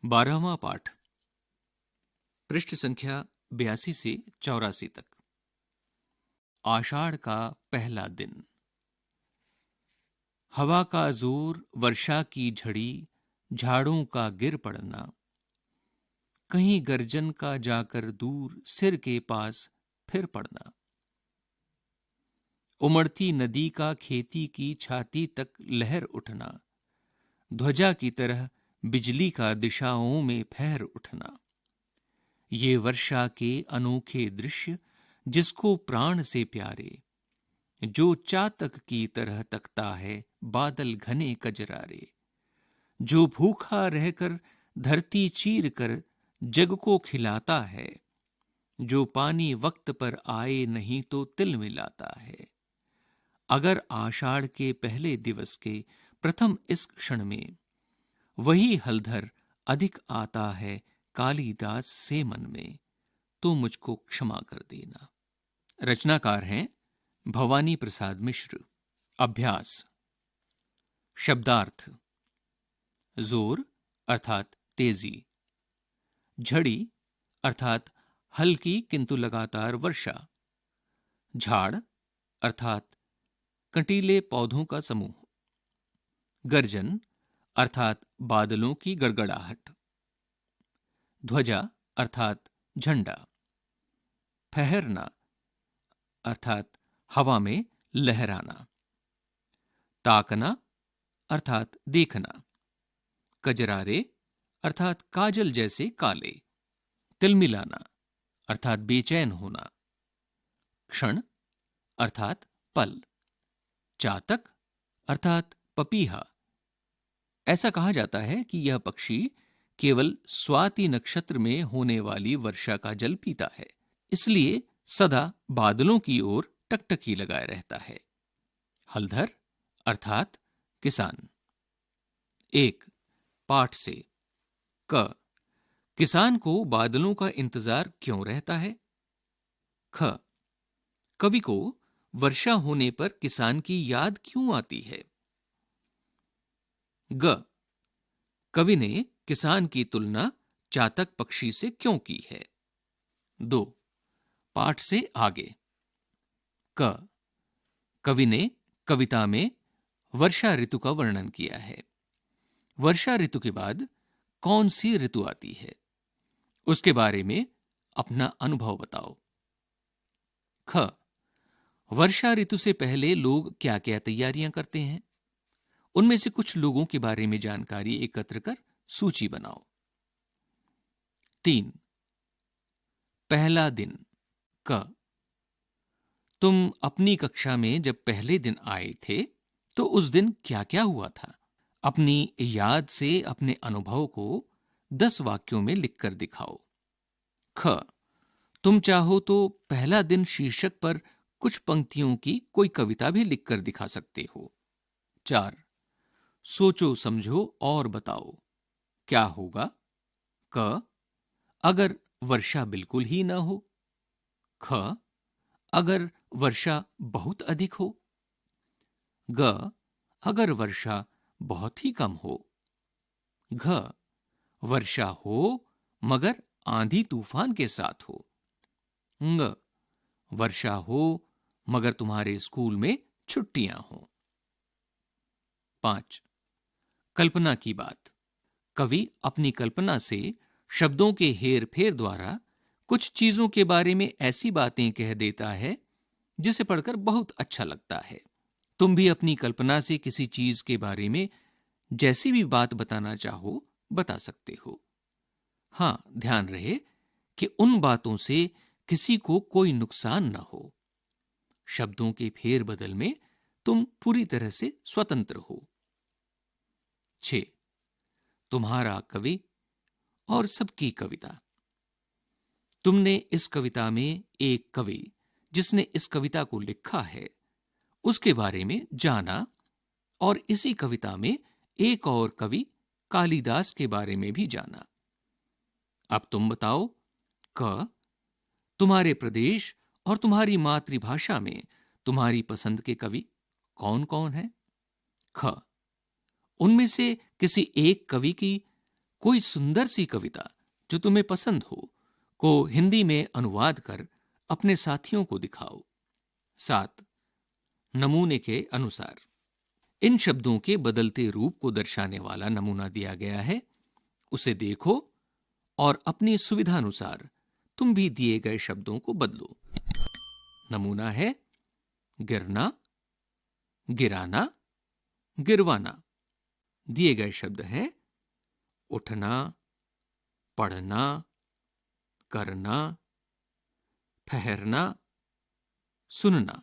12वां पाठ, पृष्ठ संख्या 82 से 84 तक। आषाढ़ का पहला दिन। हवा का जोर, वर्षा की झड़ी, झाड़ों का गिर पड़ना, कहीं गर्जन का जाकर दूर सिर के पास फिर पड़ना, उमड़ती नदी का खेती की छाती तक लहर उठना, ध्वजा की तरह बिजली का दिशाओं में फहर उठना। ये वर्षा के अनोखे दृश्य जिसको प्राण से प्यारे, जो चातक की तरह तकता है बादल घने कजरारे, जो भूखा रहकर धरती चीर कर जग को खिलाता है, जो पानी वक्त पर आए नहीं तो तिल मिलाता है। अगर आषाढ़ के पहले दिवस के प्रथम इस क्षण में वही हलधर अधिक आता है कालिदास से मन में, तो मुझको क्षमा कर देना। रचनाकार हैं भवानी प्रसाद मिश्र। अभ्यास। शब्दार्थ। जोर अर्थात तेजी, झड़ी अर्थात हल्की किंतु लगातार वर्षा, झाड़ अर्थात कंटीले पौधों का समूह, गर्जन अर्थात बादलों की गड़गड़ाहट, ध्वजा अर्थात झंडा, फहरना अर्थात हवा में लहराना, ताकना अर्थात देखना, कजरारे अर्थात काजल जैसे काले, तिलमिलाना अर्थात बेचैन होना, क्षण अर्थात पल, चातक अर्थात पपीहा। ऐसा कहा जाता है कि यह पक्षी केवल स्वाति नक्षत्र में होने वाली वर्षा का जल पीता है, इसलिए सदा बादलों की ओर टकटकी लगाए रहता है। हलधर अर्थात किसान। एक, पाठ से। क, किसान को बादलों का इंतजार क्यों रहता है? ख, कवि को वर्षा होने पर किसान की याद क्यों आती है? ग, कवि ने किसान की तुलना चातक पक्षी से क्यों की है? 2, पाठ से आगे। क, कवि ने कविता में वर्षा ऋतु का वर्णन किया है। वर्षा ऋतु के बाद कौन सी ऋतु आती है, उसके बारे में अपना अनुभव बताओ। ख, वर्षा ऋतु से पहले लोग क्या क्या तैयारियां करते हैं, उनमें से कुछ लोगों के बारे में जानकारी एकत्र कर सूची बनाओ। 3, पहला दिन। क, तुम अपनी कक्षा में जब पहले दिन आए थे तो उस दिन क्या क्या हुआ था? अपनी याद से अपने अनुभव को 10 वाक्यों में लिखकर दिखाओ। ख, तुम चाहो तो पहला दिन शीर्षक पर कुछ पंक्तियों की कोई कविता भी लिखकर दिखा सकते हो। 4, सोचो समझो और बताओ क्या होगा। क, अगर वर्षा बिल्कुल ही ना हो। ख, अगर वर्षा बहुत अधिक हो। ग, अगर वर्षा बहुत ही कम हो। घ, वर्षा हो मगर आंधी तूफान के साथ हो। ङ, वर्षा हो मगर तुम्हारे स्कूल में छुट्टियां हो। 5, कल्पना की बात। कवि अपनी कल्पना से शब्दों के हेर फेर द्वारा कुछ चीजों के बारे में ऐसी बातें कह देता है जिसे पढ़कर बहुत अच्छा लगता है। तुम भी अपनी कल्पना से किसी चीज के बारे में जैसी भी बात बताना चाहो बता सकते हो। हां, ध्यान रहे कि उन बातों से किसी को कोई नुकसान ना हो। शब्दों के फेर बदल में तुम पूरी तरह से स्वतंत्र हो। 6, तुम्हारा कवि और सबकी कविता। तुमने इस कविता में एक कवि जिसने इस कविता को लिखा है उसके बारे में जाना, और इसी कविता में एक और कवि कालिदास के बारे में भी जाना। अब तुम बताओ। क, तुम्हारे प्रदेश और तुम्हारी मातृभाषा में तुम्हारी पसंद के कवि कौन-कौन हैं? ख, उनमें से किसी एक कवि की कोई सुंदर सी कविता जो तुम्हें पसंद हो को हिंदी में अनुवाद कर अपने साथियों को दिखाओ। 7. नमूने के अनुसार। इन शब्दों के बदलते रूप को दर्शाने वाला नमूना दिया गया है, उसे देखो और अपनी सुविधानुसार तुम भी दिए गए शब्दों को बदलो। नमूना है गिरना, गिराना, गिरवाना। दिए गए शब्द हैं उठना, पढ़ना, करना, ठहरना, सुनना।